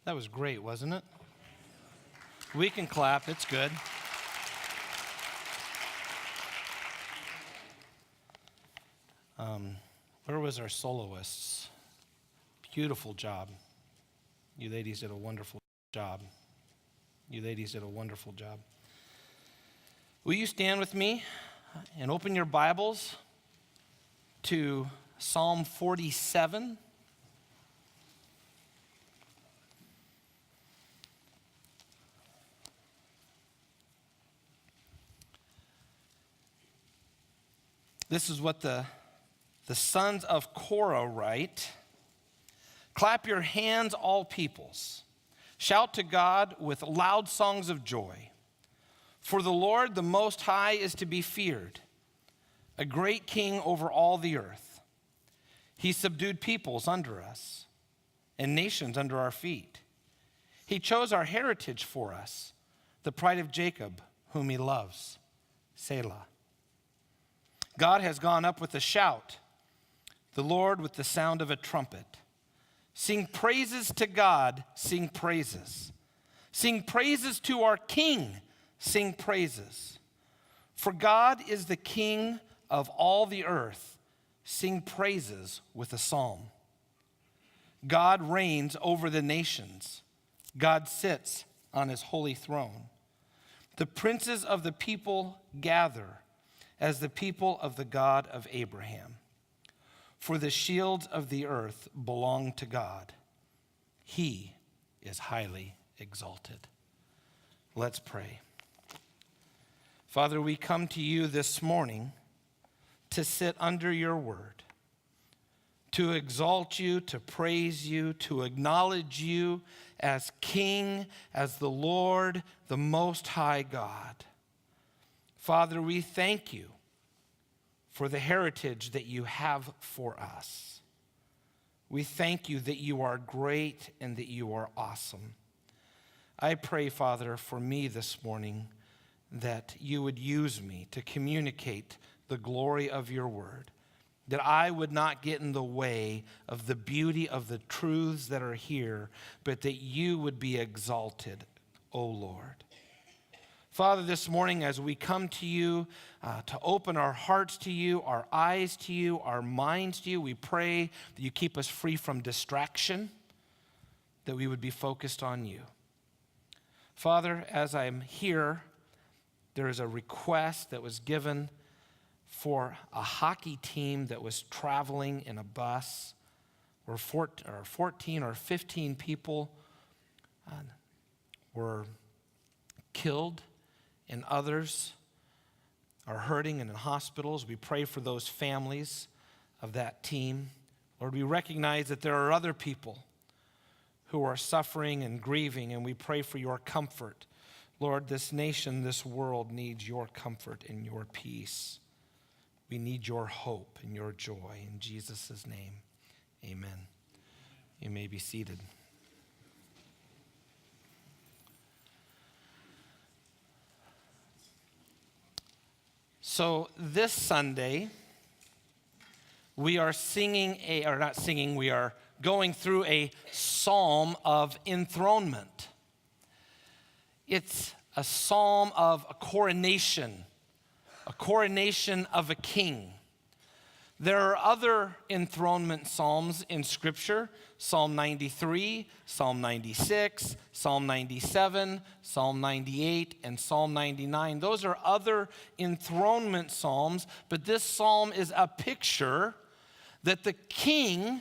That was great, wasn't it? We can clap. It's good. Where was our soloists? Beautiful job. You ladies did a wonderful job. You ladies did a wonderful job. Will you stand with me and open your Bibles to Psalm 47? This is what the sons of Korah write. Clap your hands, all peoples. Shout to God with loud songs of joy. For the Lord, the Most High, is to be feared, a great king over all the earth. He subdued peoples under us and nations under our feet. He chose our heritage for us, the pride of Jacob, whom he loves. Selah. God has gone up with a shout, the Lord with the sound of a trumpet. Sing praises to God, sing praises. Sing praises to our King, sing praises. For God is the King of all the earth. Sing praises with a psalm. God reigns over the nations. God sits on his holy throne. The princes of the people gather as the people of the God of Abraham. For the shields of the earth belong to God. He is highly exalted. Let's pray. Father, we come to you this morning to sit under your word, to exalt you, to praise you, to acknowledge you as King, as the Lord, the Most High God. Father, we thank you for the heritage that you have for us. We thank you that you are great and that you are awesome. I pray, Father, for me this morning that you would use me to communicate the glory of your word, that I would not get in the way of the beauty of the truths that are here, but that you would be exalted, O Lord. Father, this morning as we come to you to open our hearts to you, our eyes to you, our minds to you, we pray that you keep us free from distraction, that we would be focused on you. Father, as I'm here, there is a request that was given for a hockey team that was traveling in a bus where 14 or 15 people were killed and others are hurting and in hospitals. We pray for those families of that team. Lord, we recognize that there are other people who are suffering and grieving, and we pray for your comfort. Lord, this nation, this world needs your comfort and your peace. We need your hope and your joy. In Jesus' name, amen. You may be seated. So this Sunday, we are we are going through a psalm of enthronement. It's a psalm of a coronation of a king. There are other enthronement psalms in Scripture, Psalm 93, Psalm 96, Psalm 97, Psalm 98, and Psalm 99. Those are other enthronement psalms, but this psalm is a picture that the king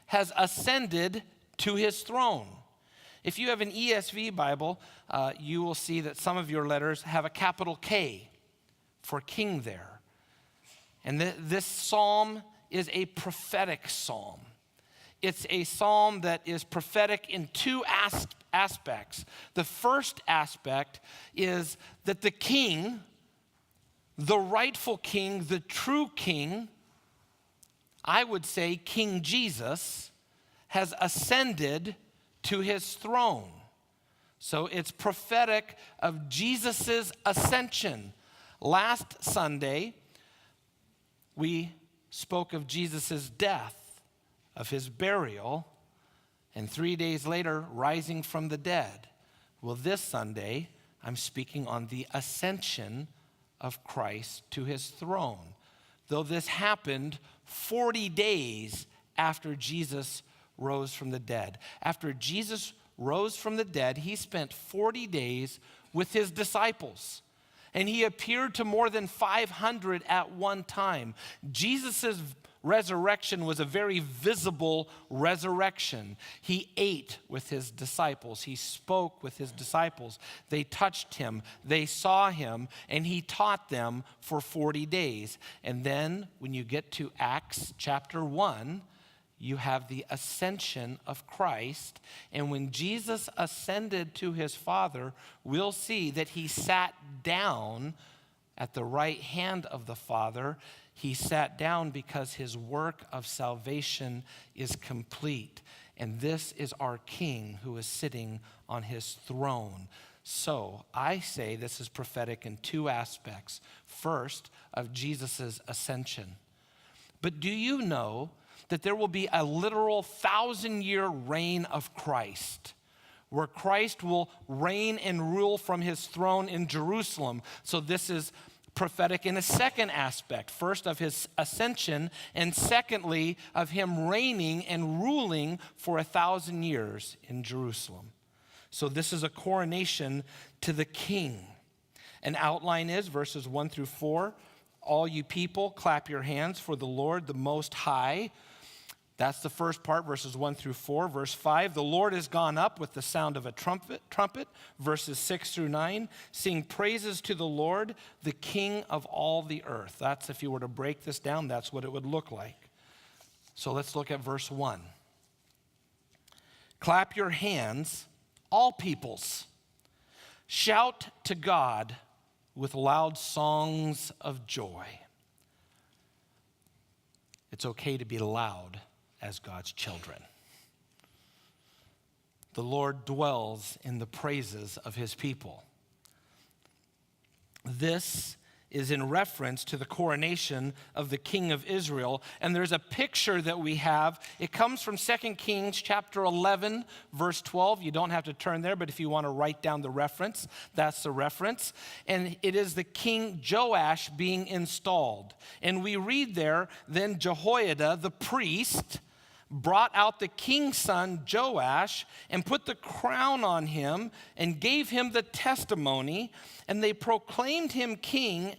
has ascended to his throne. If you have an ESV Bible, you will see that some of your letters have a capital K for king there. And this psalm is a prophetic psalm. It's a psalm that is prophetic in two aspects. The first aspect is that the king, the rightful king, the true king, I would say King Jesus, has ascended to his throne. So it's prophetic of Jesus' ascension. Last Sunday, we spoke of Jesus' death, of his burial, and 3 days later, rising from the dead. Well, this Sunday, I'm speaking on the ascension of Christ to his throne. Though this happened 40 days after Jesus rose from the dead. After Jesus rose from the dead, he spent 40 days with his disciples. And he appeared to more than 500 at one time. Jesus' resurrection was a very visible resurrection. He ate with his disciples. He spoke with his disciples. They touched him. They saw him. And he taught them for 40 days. And then when you get to Acts chapter 1, you have the ascension of Christ. And when Jesus ascended to his Father, we'll see that he sat down at the right hand of the Father. He sat down because his work of salvation is complete. And this is our King who is sitting on his throne. So I say this is prophetic in two aspects. First, of Jesus' ascension. But do you know that there will be a literal 1,000-year reign of Christ, where Christ will reign and rule from his throne in Jerusalem? So this is prophetic in a second aspect. First, of his ascension, and secondly, of him reigning and ruling for 1,000 years in Jerusalem. So this is a coronation to the King. An outline is verses 1 through 4. All you people, clap your hands for the Lord, the Most High. That's the first part, verses 1 through 4. Verse 5, the Lord is gone up with the sound of a trumpet. Verses 6 through 9, sing praises to the Lord, the King of all the earth. That's, if you were to break this down, that's what it would look like. So let's look at verse 1. Clap your hands, all peoples. Shout to God with loud songs of joy. It's okay to be loud as God's children. The Lord dwells in the praises of his people. This is in reference to the coronation of the King of Israel. And there's a picture that we have. It comes from 2 Kings chapter 11, verse 12. You don't have to turn there, but if you want to write down the reference, that's the reference. And it is the King Joash being installed. And we read there, then Jehoiada, the priest, brought out the king's son Joash and put the crown on him and gave him the testimony, and they proclaimed him king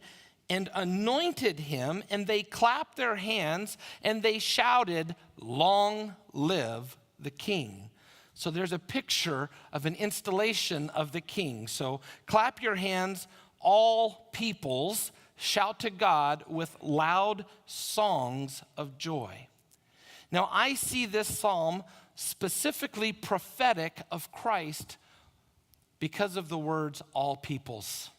and anointed him, and they clapped their hands and they shouted, "Long live the king." So there's a picture of an installation of the king. So clap your hands, all peoples, shout to God with loud songs of joy. Now, I see this psalm specifically prophetic of Christ because of the words all peoples.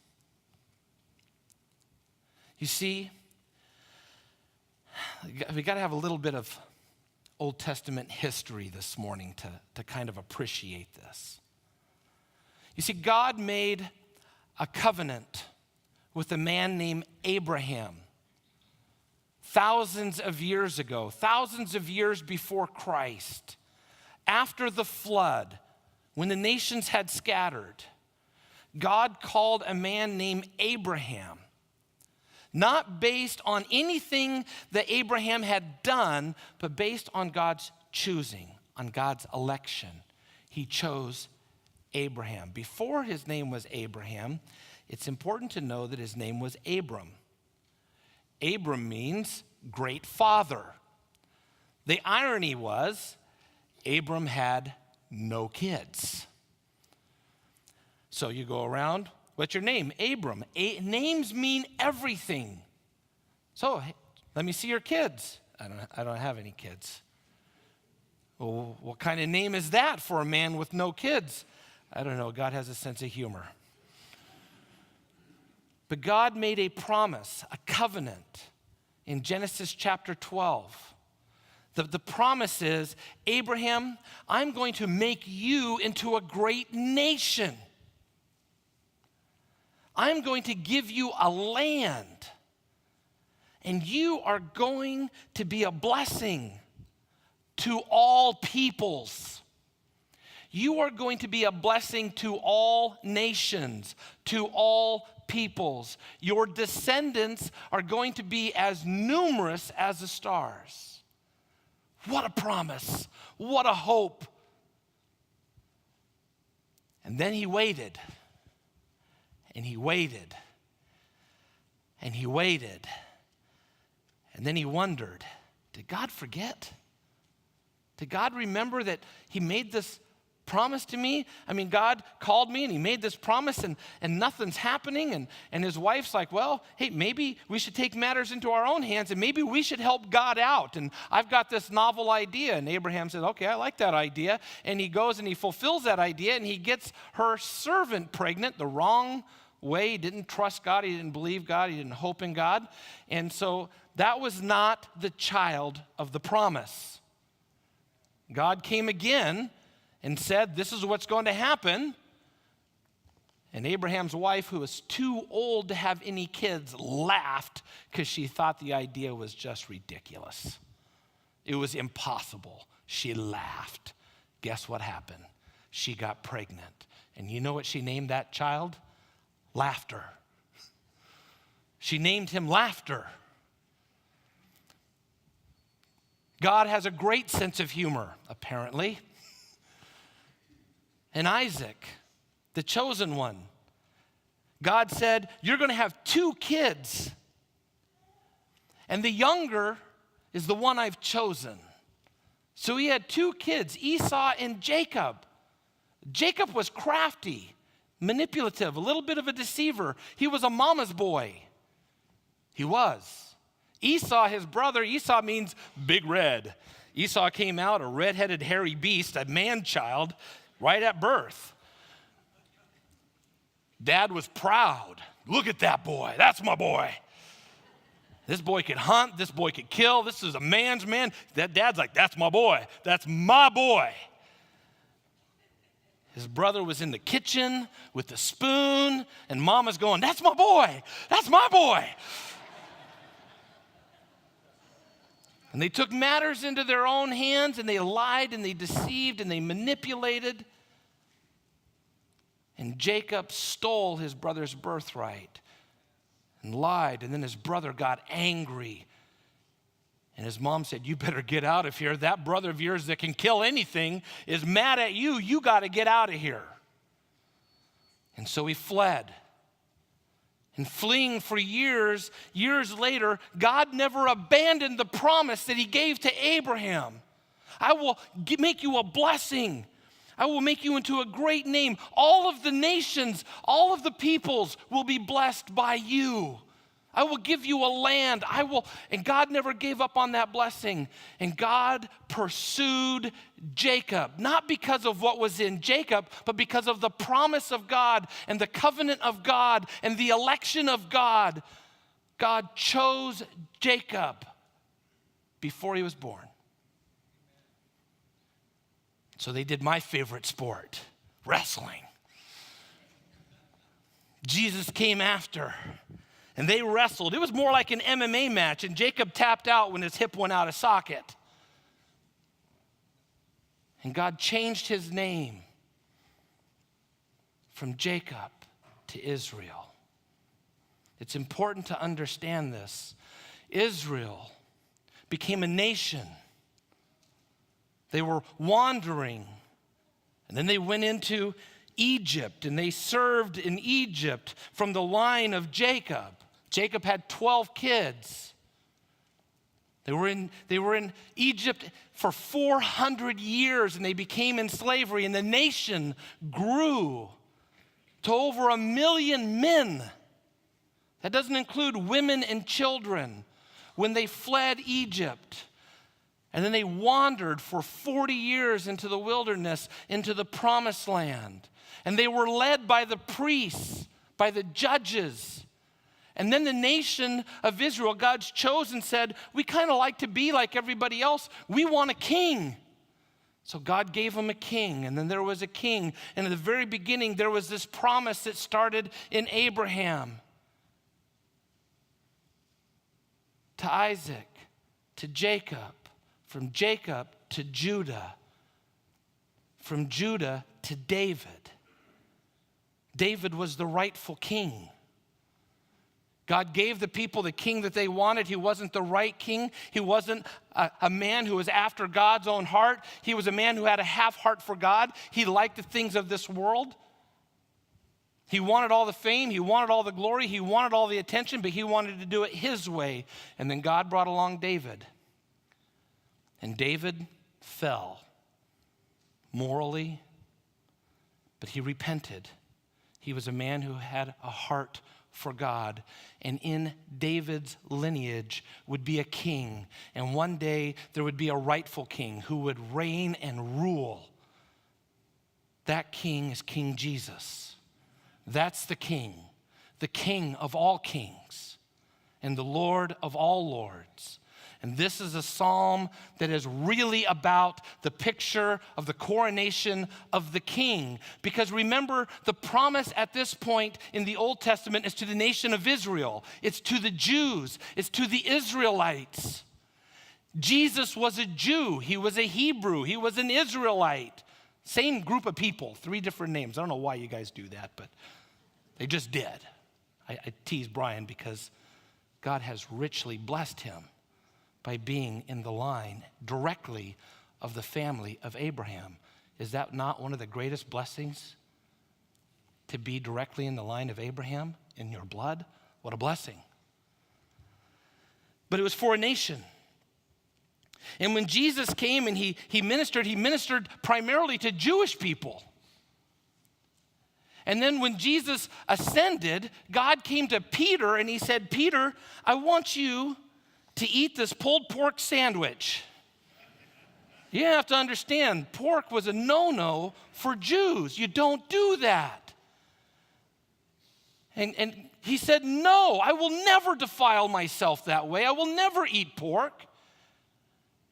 You see, we got to have a little bit of Old Testament history this morning to kind of appreciate this. You see, God made a covenant with a man named Abraham. Thousands of years ago, thousands of years before Christ, after the flood, when the nations had scattered, God called a man named Abraham, not based on anything that Abraham had done, but based on God's choosing, on God's election. He chose Abraham. Before his name was Abraham, it's important to know that his name was Abram. Abram means great father. The irony was, Abram had no kids. So you go around, what's your name? Abram. Names mean everything. So let me see your kids. I don't have any kids. Well, what kind of name is that for a man with no kids? I don't know. God has a sense of humor. But God made a promise, a covenant in Genesis chapter 12. The promise is, Abraham, I'm going to make you into a great nation. I'm going to give you a land, and you are going to be a blessing to all peoples. You are going to be a blessing to all nations, to all peoples. Your descendants are going to be as numerous as the stars. What a promise. What a hope. And then he waited. And he waited. And he waited. And then he wondered, did God forget? Did God remember that he made this promise to me? I mean, God called me and he made this promise and nothing's happening. And his wife's like, well, hey, maybe we should take matters into our own hands and maybe we should help God out. And I've got this novel idea. And Abraham says, okay, I like that idea. And he goes and he fulfills that idea and he gets her servant pregnant the wrong way. He didn't trust God. He didn't believe God. He didn't hope in God. And so that was not the child of the promise. God came again and said, this is what's going to happen. And Abraham's wife, who was too old to have any kids, laughed because she thought the idea was just ridiculous. It was impossible. She laughed. Guess what happened? She got pregnant. And you know what she named that child? Laughter. She named him Laughter. God has a great sense of humor, apparently. And Isaac, the chosen one, God said, you're going to have 2 kids. And the younger is the one I've chosen. So he had 2 kids, Esau and Jacob. Jacob was crafty, manipulative, a little bit of a deceiver. He was a mama's boy. He was. Esau, his brother, Esau means big red. Esau came out a red-headed hairy beast, a man-child, right at birth. Dad was proud. Look at that boy. That's my boy. This boy could hunt. This boy could kill. This is a man's man. That dad's like, that's my boy. That's my boy. His brother was in the kitchen with the spoon, and mama's going, that's my boy. That's my boy. And they took matters into their own hands, and they lied, and they deceived, and they manipulated. And Jacob stole his brother's birthright and lied, and then his brother got angry. And his mom said, you better get out of here. That brother of yours that can kill anything is mad at you. You got to get out of here. And so he fled. And fleeing for years later, God never abandoned the promise that he gave to Abraham. I will make you a blessing. I will make you into a great name. All of the nations, all of the peoples will be blessed by you. I will give you a land. And God never gave up on that blessing. And God pursued Jacob, not because of what was in Jacob, but because of the promise of God and the covenant of God and the election of God. God chose Jacob before he was born. So they did my favorite sport, wrestling. Jesus came after. And they wrestled. It was more like an MMA match, and Jacob tapped out when his hip went out of socket. And God changed his name from Jacob to Israel. It's important to understand this. Israel became a nation. They were wandering, and then they went into Egypt, and they served in Egypt from the line of Jacob. Jacob had 12 kids. They were in Egypt for 400 years, and they became in slavery, and the nation grew to over 1 million men. That doesn't include women and children when they fled Egypt. And then they wandered for 40 years into the wilderness, into the promised land. And they were led by the priests, by the judges. And then the nation of Israel, God's chosen, said, we kind of like to be like everybody else. We want a king. So God gave them a king, and then there was a king. And at the very beginning, there was this promise that started in Abraham to Isaac, to Jacob, from Jacob to Judah, from Judah to David. David was the rightful king. God gave the people the king that they wanted. He wasn't the right king. He wasn't a man who was after God's own heart. He was a man who had a half heart for God. He liked the things of this world. He wanted all the fame. He wanted all the glory. He wanted all the attention, but he wanted to do it his way. And then God brought along David. And David fell morally, but he repented. He was a man who had a heart for God. And in David's lineage would be a king. And one day there would be a rightful king who would reign and rule. That king is King Jesus. That's the king of all kings, and the Lord of all lords. And this is a psalm that is really about the picture of the coronation of the king. Because remember, the promise at this point in the Old Testament is to the nation of Israel. It's to the Jews. It's to the Israelites. Jesus was a Jew. He was a Hebrew. He was an Israelite. Same group of people, 3 different names. I don't know why you guys do that, but they just did. I tease Brian because God has richly blessed him by being in the line directly of the family of Abraham. Is that not one of the greatest blessings? To be directly in the line of Abraham, in your blood? What a blessing. But it was for a nation. And when Jesus came and he ministered primarily to Jewish people. And then when Jesus ascended, God came to Peter and he said, Peter, I want you to eat this pulled pork sandwich. You have to understand, pork was a no-no for Jews. You don't do that. And he said, no, I will never defile myself that way. I will never eat pork.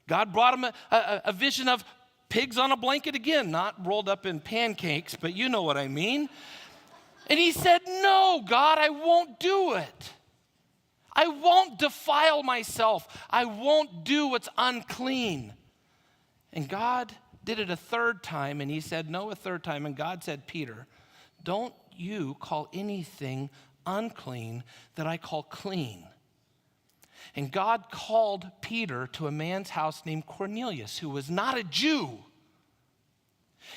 God brought him a vision of pigs on a blanket again, not rolled up in pancakes, but you know what I mean. And he said, no, God, I won't do it. I won't defile myself. I won't do what's unclean. And God did it a 3rd time, and he said no a 3rd time. And God said, Peter, don't you call anything unclean that I call clean. And God called Peter to a man's house named Cornelius, who was not a Jew.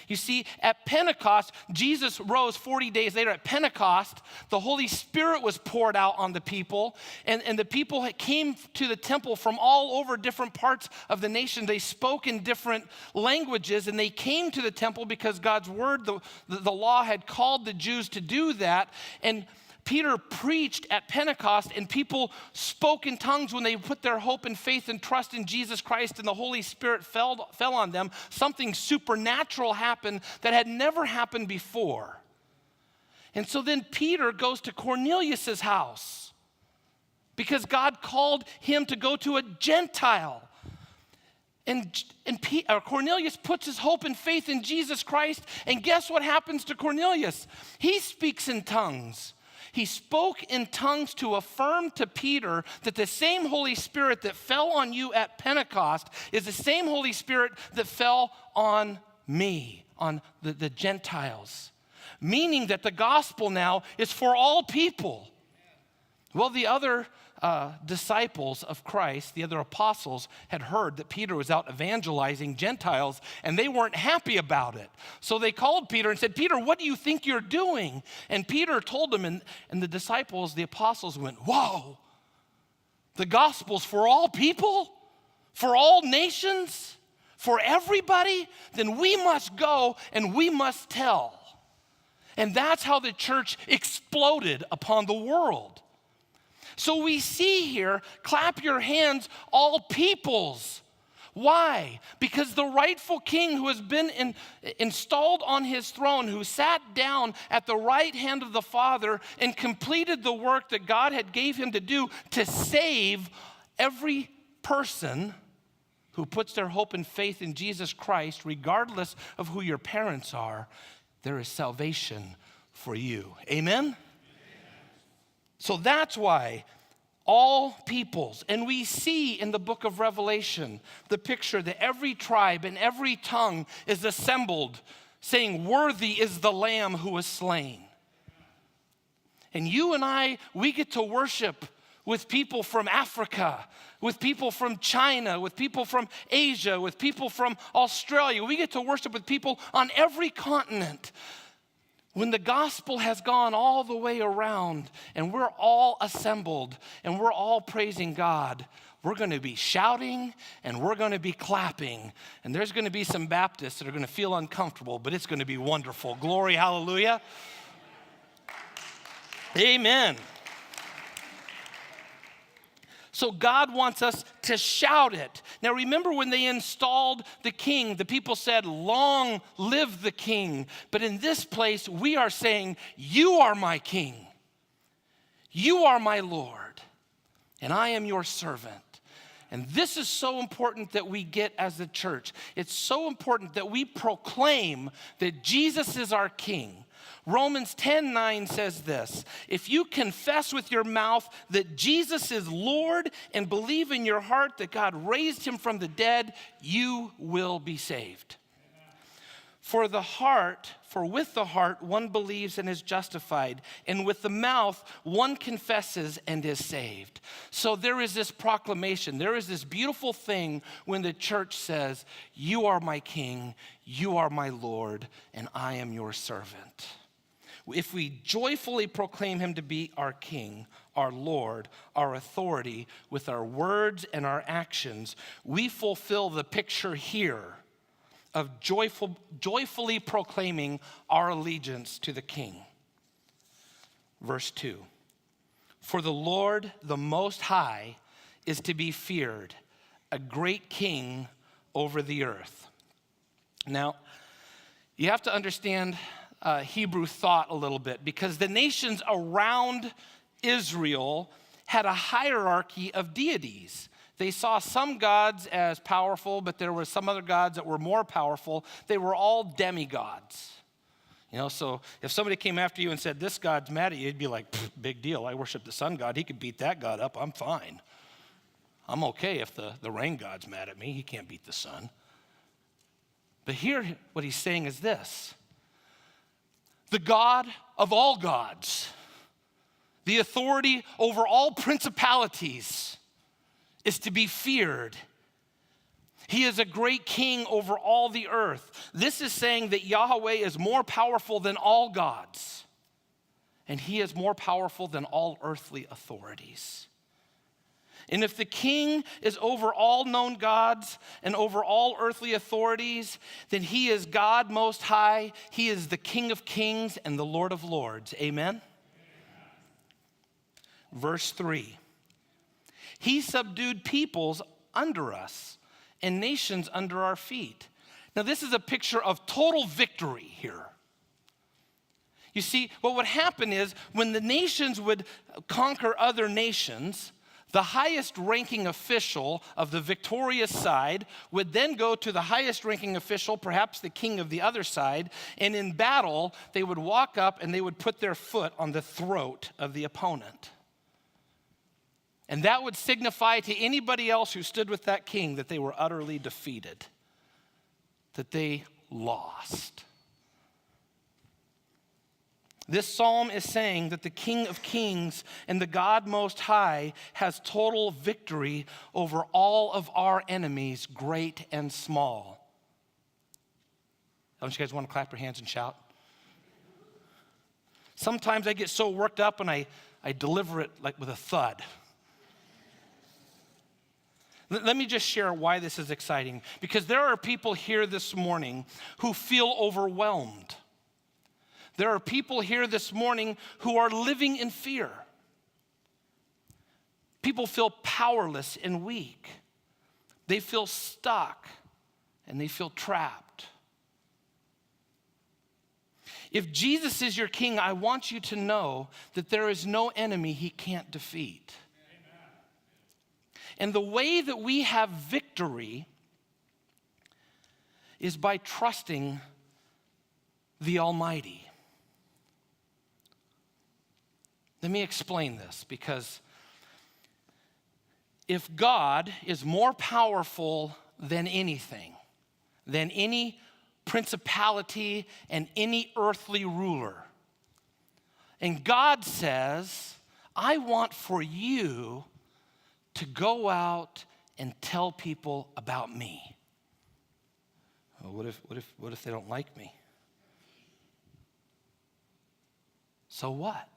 You see, at Pentecost, Jesus rose 40 days later. At Pentecost, the Holy Spirit was poured out on the people, and the people came to the temple from all over different parts of the nation. They spoke in different languages, and they came to the temple because God's word, the law, had called the Jews to do that. And Peter preached at Pentecost, and people spoke in tongues when they put their hope and faith and trust in Jesus Christ, and the Holy Spirit fell on them. Something supernatural happened that had never happened before. And so then Peter goes to Cornelius' house because God called him to go to a Gentile. And Cornelius puts his hope and faith in Jesus Christ, and guess what happens to Cornelius? He speaks in tongues. He spoke in tongues to affirm to Peter that the same Holy Spirit that fell on you at Pentecost is the same Holy Spirit that fell on me, on the Gentiles. Meaning that the gospel now is for all people. Well, the other disciples of Christ, the other apostles, had heard that Peter was out evangelizing Gentiles, and they weren't happy about it. So they called Peter and said, Peter, what do you think you're doing? And Peter told them, and the disciples, the apostles went, whoa, the gospel's for all people? For all nations? For everybody? Then we must go and we must tell. And that's how the church exploded upon the world. So we see here, clap your hands, all peoples. Why? Because the rightful king who has been installed on his throne, who sat down at the right hand of the Father and completed the work that God had gave him to do to save every person who puts their hope and faith in Jesus Christ, regardless of who your parents are, there is salvation for you. Amen? So that's why All peoples. And we see in the book of Revelation the picture that every tribe and every tongue is assembled, saying, worthy is the Lamb who was slain. And you and I, we get to worship with people from Africa, with people from China, with people from Asia, with people from Australia. We get to worship with people on every continent. When the gospel has gone all the way around and we're all assembled and we're all praising God, we're going to be shouting and we're going to be clapping. And there's going to be some Baptists that are going to feel uncomfortable, but it's going to be wonderful. Glory, hallelujah. Amen. So God wants us to shout it. Now remember when they installed the king, the people said, long live the king. But in this place, we are saying, you are my king. You are my Lord, and I am your servant. And this is so important that we get as the church. It's so important that we proclaim that Jesus is our king. Romans 10:9 says this, if you confess with your mouth that Jesus is Lord and believe in your heart that God raised him from the dead, you will be saved. For with the heart one believes and is justified, and with the mouth one confesses and is saved. So there is this proclamation, there is this beautiful thing when the church says, you are my king, you are my Lord, and I am your servant. If we joyfully proclaim him to be our king, our Lord, our authority, with our words and our actions, we fulfill the picture here of joyfully proclaiming our allegiance to the king. Verse 2, for the Lord, the Most High, is to be feared, a great king over the earth. Now, you have to understand Hebrew thought a little bit, because the nations around Israel had a hierarchy of deities. They saw some gods as powerful, but there were some other gods that were more powerful. They were all demigods. You know, so if somebody came after you and said, this God's mad at you, you'd be like, big deal. I worship the sun god. He could beat that god up. I'm fine. I'm okay if the rain god's mad at me. He can't beat the sun. But here, what he's saying is this. The God of all gods, the authority over all principalities, is to be feared. He is a great king over all the earth. This is saying that Yahweh is more powerful than all gods, and he is more powerful than all earthly authorities. And if the king is over all known gods and over all earthly authorities, then he is God Most High. He is the King of Kings and the Lord of Lords. Amen? Verse 3. He subdued peoples under us and nations under our feet. Now this is a picture of total victory here. You see, what would happen is when the nations would conquer other nations, the highest ranking official of the victorious side would then go to the highest ranking official, perhaps the king of the other side, and in battle, they would walk up and they would put their foot on the throat of the opponent. And that would signify to anybody else who stood with that king that they were utterly defeated, that they lost. This psalm is saying that the King of Kings and the God Most High has total victory over all of our enemies, great and small. Don't you guys want to clap your hands and shout? Sometimes I get so worked up and I deliver it like with a thud. Let me just share why this is exciting. Because there are people here this morning who feel overwhelmed. There are people here this morning who are living in fear. People feel powerless and weak. They feel stuck and they feel trapped. If Jesus is your king, I want you to know that there is no enemy he can't defeat. Amen. And the way that we have victory is by trusting the Almighty. Let me explain this, because if God is more powerful than anything, than any principality and any earthly ruler, and God says, I want for you to go out and tell people about me. Well, what if they don't like me? So what?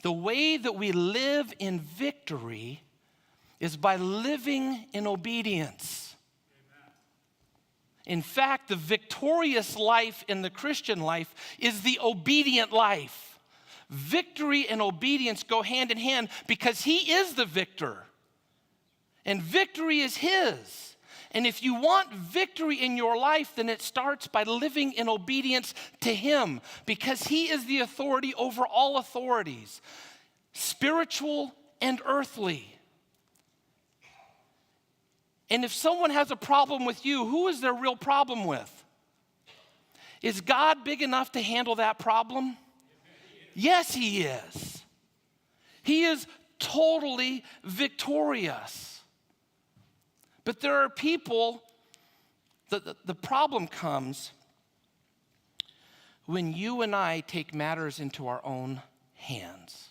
The way that we live in victory is by living in obedience. In fact, the victorious life in the Christian life is the obedient life. Victory and obedience go hand in hand because he is the victor. And victory is his. And if you want victory in your life, then it starts by living in obedience to him, because he is the authority over all authorities, spiritual and earthly. And if someone has a problem with you, who is their real problem with? Is God big enough to handle that problem? Yes, he is. He is totally victorious. But there are people, the problem comes when you and I take matters into our own hands.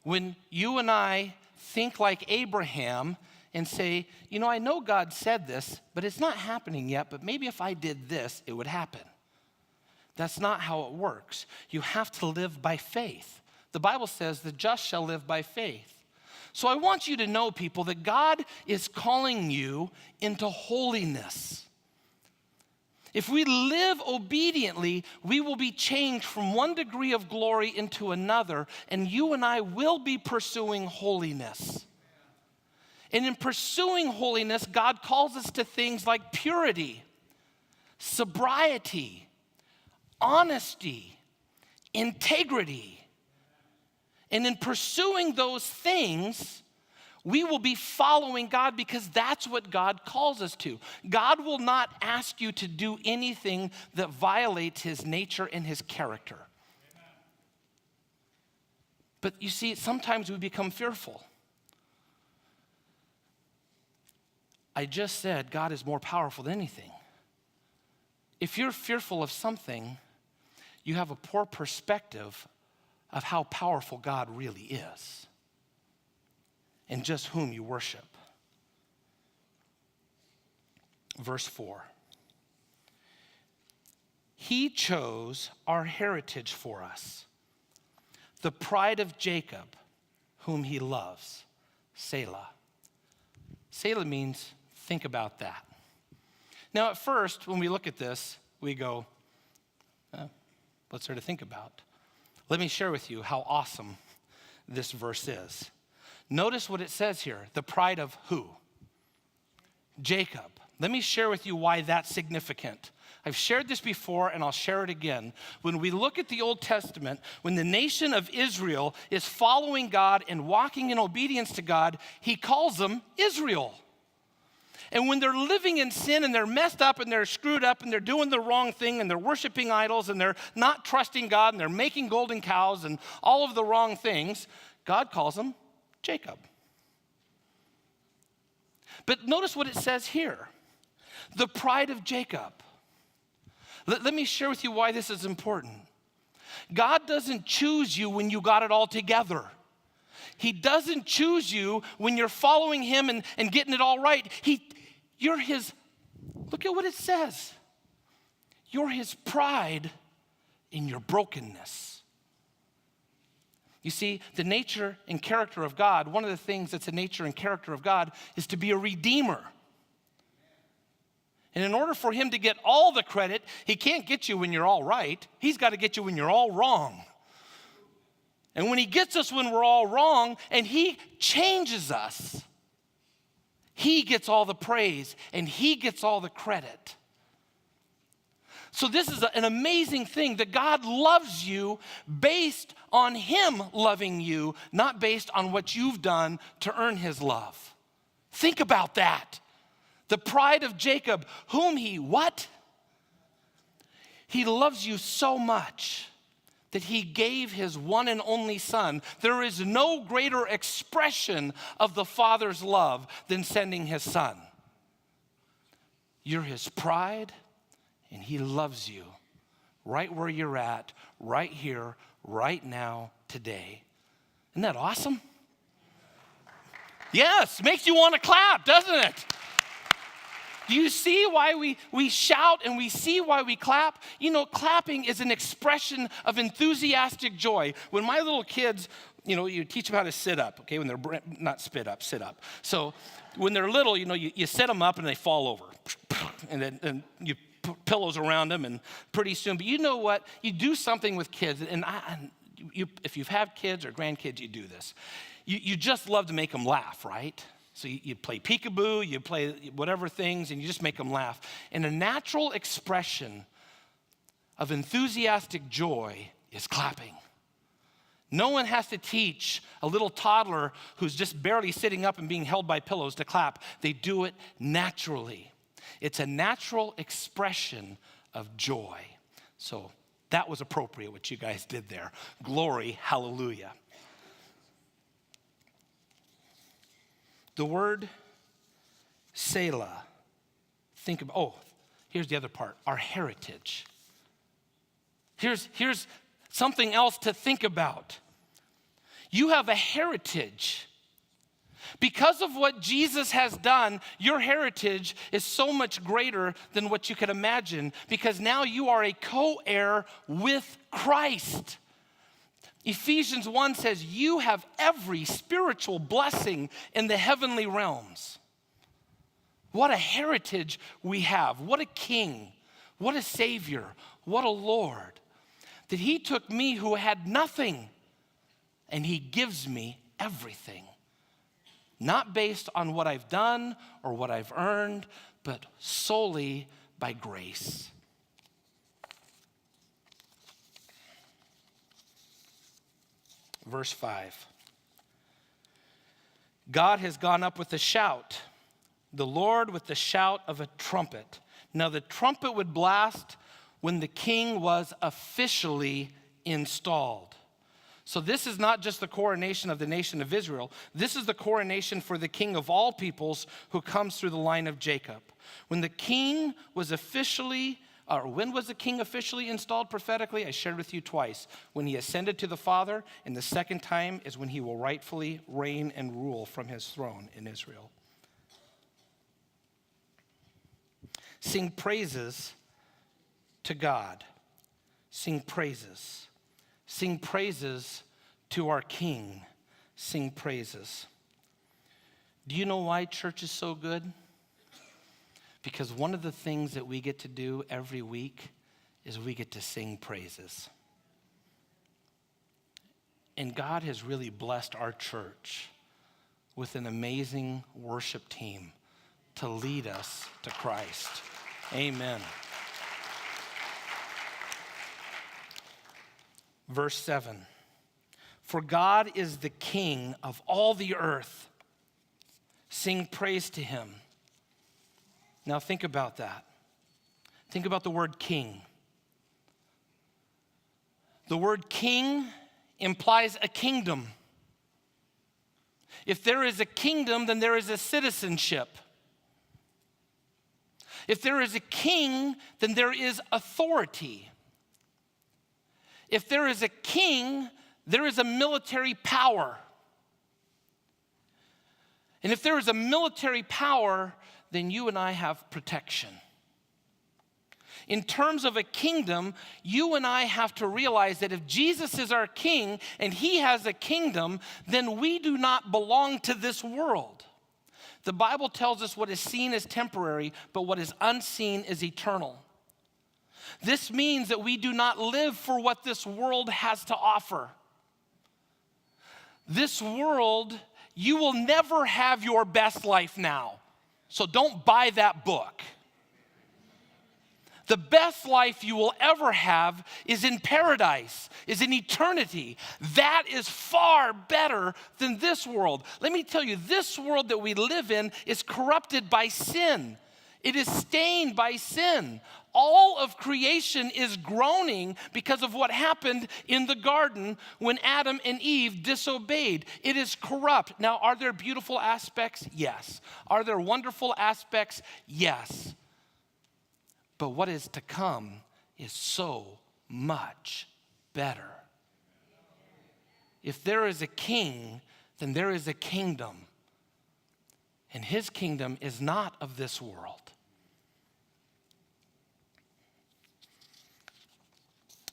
When you and I think like Abraham and say, you know, I know God said this, but it's not happening yet, but maybe if I did this, it would happen. That's not how it works. You have to live by faith. The Bible says the just shall live by faith. So I want you to know, people, that God is calling you into holiness. If we live obediently, we will be changed from one degree of glory into another, and you and I will be pursuing holiness. And in pursuing holiness, God calls us to things like purity, sobriety, honesty, integrity. And in pursuing those things, we will be following God because that's what God calls us to. God will not ask you to do anything that violates his nature and his character. But you see, sometimes we become fearful. I just said God is more powerful than anything. If you're fearful of something, you have a poor perspective of how powerful God really is and just whom you worship. Verse 4. He chose our heritage for us, the pride of Jacob, whom he loves. Selah. Selah means think about that. Now, at first, when we look at this, we go, what's there to think about? Let me share with you how awesome this verse is. Notice what it says here, the pride of who? Jacob. Let me share with you why that's significant. I've shared this before and I'll share it again. When we look at the Old Testament, when the nation of Israel is following God and walking in obedience to God, he calls them Israel. And when they're living in sin and they're messed up and they're screwed up and they're doing the wrong thing and they're worshiping idols and they're not trusting God and they're making golden cows and all of the wrong things, God calls them Jacob. But notice what it says here, the pride of Jacob. Let me share with you why this is important. God doesn't choose you when you got it all together. He doesn't choose you when you're following him and getting it all right. You're his, look at what it says. You're his pride in your brokenness. You see, the nature and character of God, one of the things that's the nature and character of God is to be a redeemer. And in order for him to get all the credit, he can't get you when you're all right. He's got to get you when you're all wrong. And when he gets us when we're all wrong and he changes us, he gets all the praise and he gets all the credit. So this is an amazing thing that God loves you based on him loving you, not based on what you've done to earn his love. Think about that. The pride of Jacob, whom he what? He loves you so much that he gave his one and only Son. There is no greater expression of the Father's love than sending his Son. You're his pride, and he loves you right where you're at, right here, right now, today. Isn't that awesome? Yes, makes you want to clap, doesn't it? Do you see why we shout and we see why we clap? You know, clapping is an expression of enthusiastic joy. When my little kids, you know, you teach them how to sit up, okay? When they're, not spit up, sit up. So when they're little, you know, you set them up and they fall over. And then you put pillows around them, and pretty soon, but you know what? You do something with kids, and if you've had kids or grandkids, you do this. You just love to make them laugh, right? So you play peekaboo, you play whatever things, and you just make them laugh. And a natural expression of enthusiastic joy is clapping. No one has to teach a little toddler who's just barely sitting up and being held by pillows to clap. They do it naturally. It's a natural expression of joy. So that was appropriate what you guys did there. Glory, hallelujah. The word Selah, think about, here's the other part, our heritage. Here's something else to think about. You have a heritage. Because of what Jesus has done, your heritage is so much greater than what you could imagine, because now you are a co-heir with Christ. Ephesians 1 says, you have every spiritual blessing in the heavenly realms. What a heritage we have. What a king. What a savior. What a Lord. That he took me who had nothing, and he gives me everything. Not based on what I've done or what I've earned, but solely by grace. Verse 5. God has gone up with a shout, the Lord with the shout of a trumpet. Now the trumpet would blast when the king was officially installed. So this is not just the coronation of the nation of Israel. This is the coronation for the king of all peoples who comes through the line of Jacob. When the king was when was the king officially installed prophetically? I shared with you twice. When he ascended to the Father, and the second time is when he will rightfully reign and rule from his throne in Israel. Sing praises to God. Sing praises. Sing praises to our King. Sing praises. Do you know why church is so good? Because one of the things that we get to do every week is we get to sing praises. And God has really blessed our church with an amazing worship team to lead us to Christ. Amen. Verse 7. For God is the King of all the earth. Sing praise to him. Now think about that. Think about the word king. The word king implies a kingdom. If there is a kingdom, then there is a citizenship. If there is a king, then there is authority. If there is a king, there is a military power. And if there is a military power, then you and I have protection. In terms of a kingdom, you and I have to realize that if Jesus is our king and he has a kingdom, then we do not belong to this world. The Bible tells us what is seen is temporary, but what is unseen is eternal. This means that we do not live for what this world has to offer. This world, you will never have your best life now. So don't buy that book. The best life you will ever have is in paradise, is in eternity. That is far better than this world. Let me tell you, this world that we live in is corrupted by sin. It is stained by sin. All of creation is groaning because of what happened in the garden when Adam and Eve disobeyed. It is corrupt. Now, are there beautiful aspects? Yes. Are there wonderful aspects? Yes. But what is to come is so much better. If there is a king, then there is a kingdom. And his kingdom is not of this world.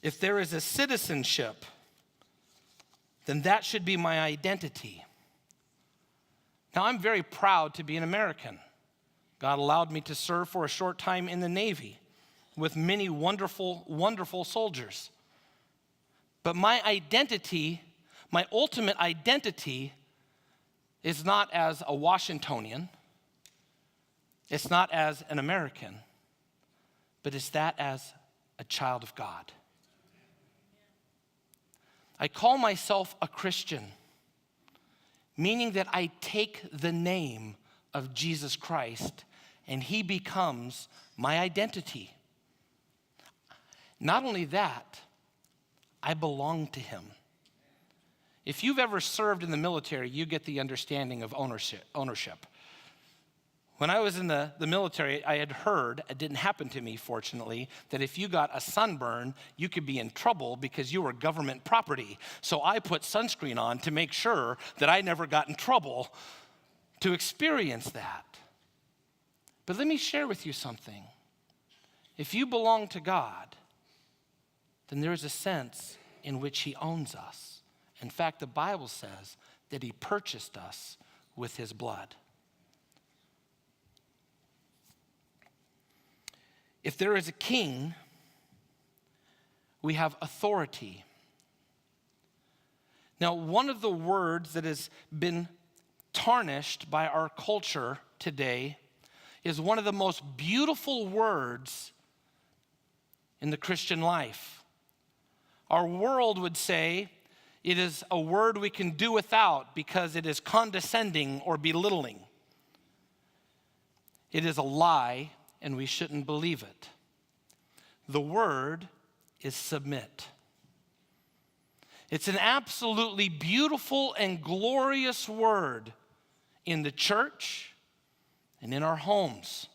If there is a citizenship, then that should be my identity. Now, I'm very proud to be an American. God allowed me to serve for a short time in the Navy with many wonderful, wonderful soldiers. But my identity, my ultimate identity, is not as a Washingtonian. It's not as an American, but it's that as a child of God. I call myself a Christian, meaning that I take the name of Jesus Christ and he becomes my identity. Not only that, I belong to him. If you've ever served in the military, you get the understanding of ownership. When I was in the military, I had heard, it didn't happen to me fortunately, that if you got a sunburn, you could be in trouble because you were government property. So I put sunscreen on to make sure that I never got in trouble to experience that. But let me share with you something. If you belong to God, then there is a sense in which he owns us. In fact, the Bible says that he purchased us with his blood. If there is a king, we have authority. Now, one of the words that has been tarnished by our culture today is one of the most beautiful words in the Christian life. Our world would say it is a word we can do without because it is condescending or belittling. It is a lie, and we shouldn't believe it. The word is submit. It's an absolutely beautiful and glorious word in the church and in our homes.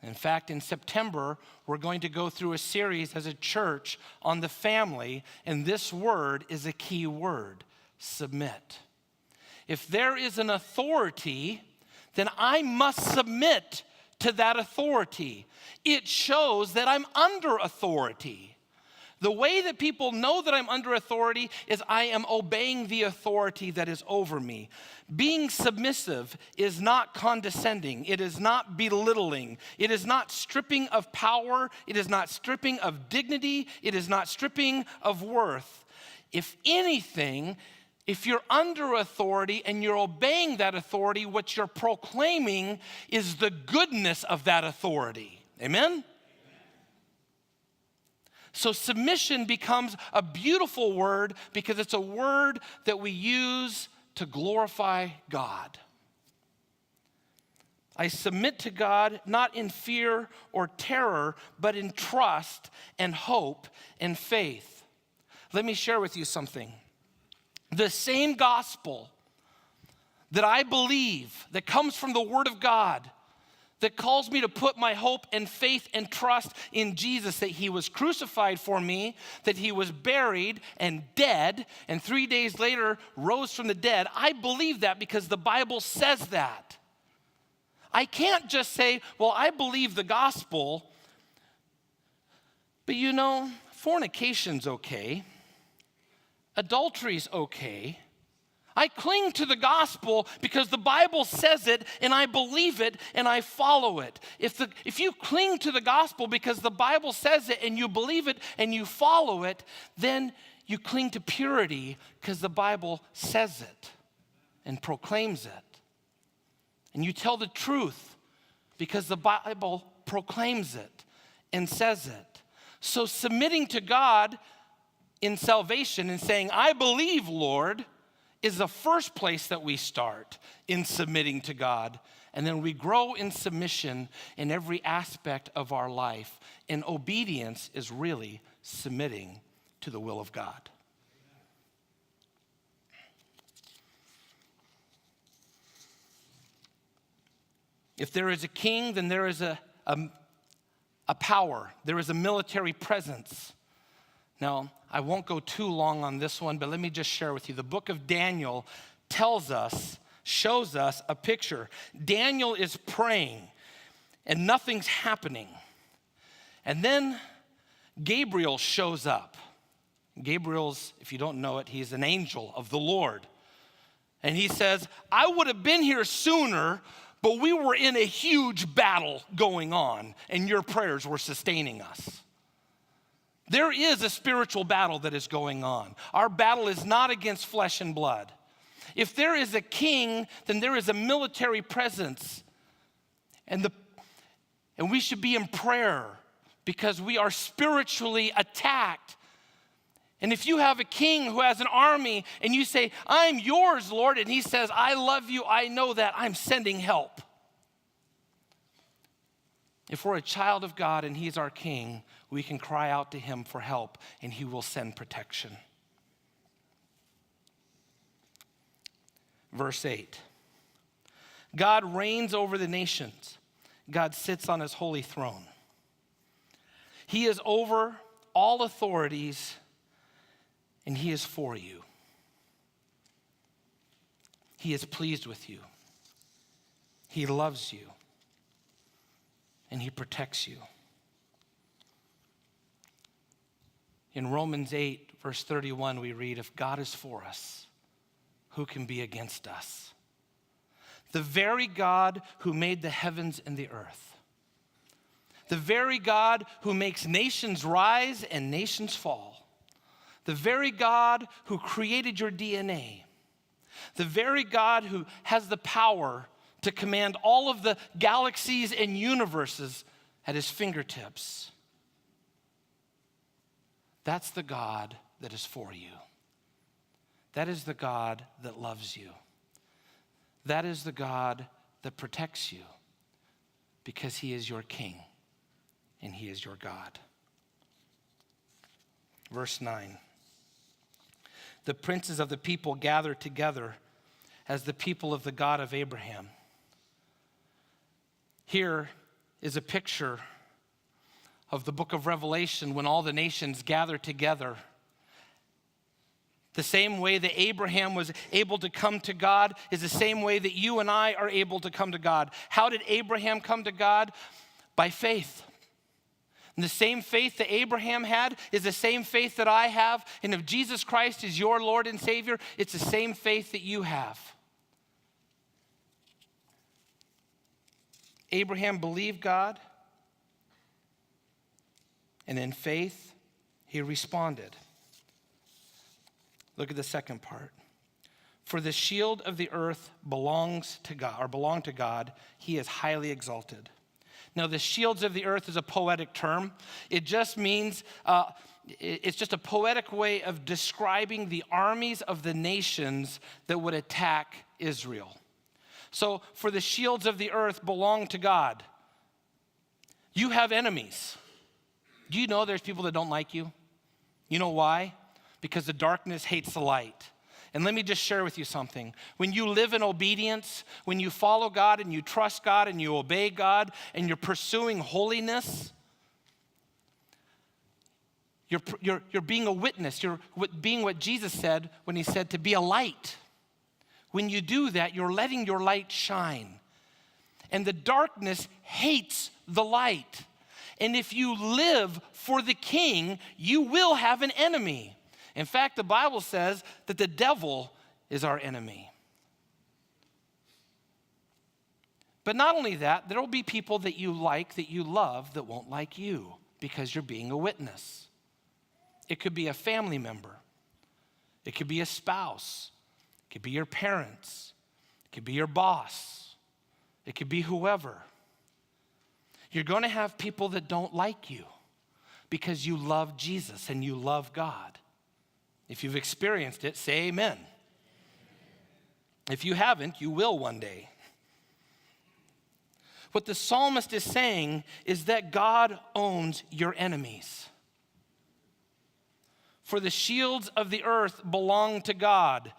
In fact, in September, we're going to go through a series as a church on the family, and this word is a key word, submit. If there is an authority, then I must submit to that authority. It shows that I'm under authority. The way that people know that I'm under authority is I am obeying the authority that is over me. Being submissive is not condescending. It is not belittling. It is not stripping of power. It is not stripping of dignity. It is not stripping of worth. If anything, if you're under authority and you're obeying that authority, what you're proclaiming is the goodness of that authority. Amen? So submission becomes a beautiful word because it's a word that we use to glorify God. I submit to God not in fear or terror, but in trust and hope and faith. Let me share with you something. The same gospel that I believe, that comes from the Word of God, that calls me to put my hope and faith and trust in Jesus, that he was crucified for me, that he was buried and dead, and 3 days later rose from the dead. I believe that because the Bible says that. I can't just say, well, I believe the gospel, but you know, fornication's okay. Adultery's okay. I cling to the gospel because the Bible says it and I believe it and I follow it. If you cling to the gospel because the Bible says it and you believe it and you follow it, then you cling to purity because the Bible says it and proclaims it. And you tell the truth because the Bible proclaims it and says it. So submitting to God in salvation and saying, I believe, Lord, is the first place that we start in submitting to God. And then we grow in submission in every aspect of our life. And obedience is really submitting to the will of God. If there is a king, then there is a power. There is a military presence. Now, I won't go too long on this one, but let me just share with you. The book of Daniel shows us a picture. Daniel is praying, and nothing's happening. And then Gabriel shows up. Gabriel's, if you don't know it, he's an angel of the Lord. And he says, I would have been here sooner, but we were in a huge battle going on, and your prayers were sustaining us. There is a spiritual battle that is going on. Our battle is not against flesh and blood. If there is a king, then there is a military presence. And we should be in prayer because we are spiritually attacked. And if you have a king who has an army and you say, I'm yours, Lord, and he says, I love you, I know that, I'm sending help. If we're a child of God and he's our king, we can cry out to him for help and he will send protection. Verse 8. God reigns over the nations. God sits on his holy throne. He is over all authorities and he is for you. He is pleased with you. He loves you. And he protects you. In Romans 8, verse 31, we read, if God is for us, who can be against us? The very God who made the heavens and the earth. The very God who makes nations rise and nations fall. The very God who created your DNA. The very God who has the power to command all of the galaxies and universes at his fingertips. That's the God that is for you. That is the God that loves you. That is the God that protects you because he is your king and he is your God. Verse 9. The princes of the people gathered together as the people of the God of Abraham. Here is a picture of the book of Revelation when all the nations gather together. The same way that Abraham was able to come to God is the same way that you and I are able to come to God. How did Abraham come to God? By faith. And the same faith that Abraham had is the same faith that I have. And if Jesus Christ is your Lord and Savior, it's the same faith that you have. Abraham believed God, and in faith, he responded. Look at the second part. For the shield of the earth belongs to God, or belong to God. He is highly exalted. Now, the shields of the earth is a poetic term. It just means, it's just a poetic way of describing the armies of the nations that would attack Israel. So, for the shields of the earth belong to God. You have enemies. Do you know there's people that don't like you? You know why? Because the darkness hates the light. And let me just share with you something. When you live in obedience, when you follow God and you trust God and you obey God and you're pursuing holiness, you're being a witness. You're being what Jesus said when he said to be a light. When you do that, you're letting your light shine. And the darkness hates the light. And if you live for the king, you will have an enemy. In fact, the Bible says that the devil is our enemy. But not only that, there will be people that you like, that you love, that won't like you because you're being a witness. It could be a family member. It could be a spouse. It could be your parents. It could be your boss. It could be whoever. You're going to have people that don't like you because you love Jesus and you love God. If you've experienced it, say amen. If you haven't, you will one day. What the psalmist is saying is that God owns your enemies. For the shields of the earth belong to God.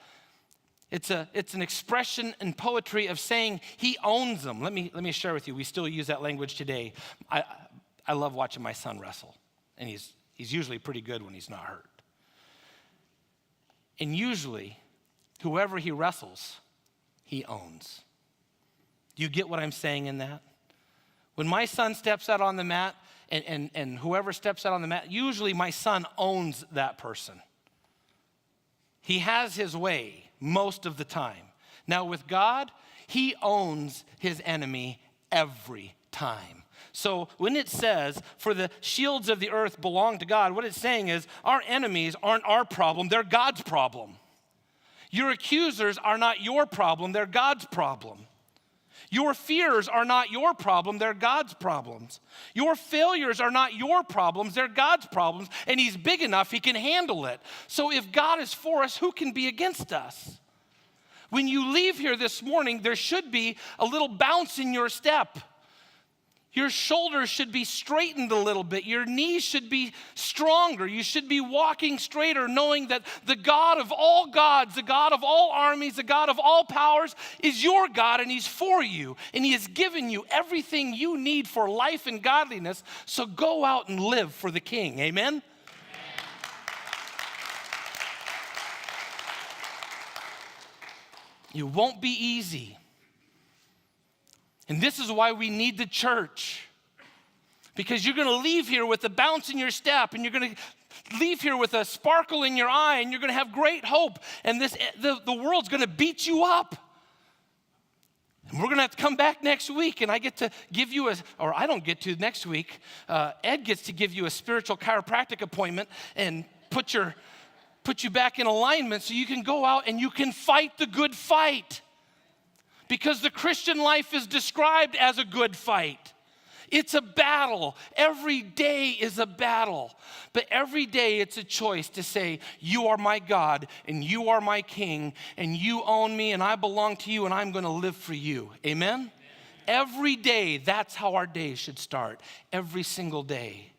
It's an expression in poetry of saying he owns them. Let me share with you. We still use that language today. I love watching my son wrestle, and he's usually pretty good when he's not hurt. And usually, whoever he wrestles, he owns. Do you get what I'm saying in that? When my son steps out on the mat, and whoever steps out on the mat, usually my son owns that person. He has his way most of the time. Now with God, he owns his enemy every time. So when it says, for the shields of the earth belong to God, what it's saying is our enemies aren't our problem, they're God's problem. Your accusers are not your problem, they're God's problem. Your fears are not your problem, they're God's problems. Your failures are not your problems, they're God's problems, and he's big enough, he can handle it. So if God is for us, who can be against us? When you leave here this morning, there should be a little bounce in your step. Your shoulders should be straightened a little bit. Your knees should be stronger. You should be walking straighter, knowing that the God of all gods, the God of all armies, the God of all powers is your God, and he's for you. And he has given you everything you need for life and godliness. So go out and live for the King. Amen? It won't be easy. And this is why we need the church. Because you're going to leave here with a bounce in your step, and you're going to leave here with a sparkle in your eye, and you're going to have great hope. And the world's going to beat you up. And we're going to have to come back next week, and I get to give you I don't get to next week. Ed gets to give you a spiritual chiropractic appointment and put you back in alignment so you can go out and you can fight the good fight. Because the Christian life is described as a good fight. It's a battle. Every day is a battle. But every day it's a choice to say, you are my God and you are my King and you own me and I belong to you and I'm going to live for you. Amen? Every day, that's how our day should start. Every single day.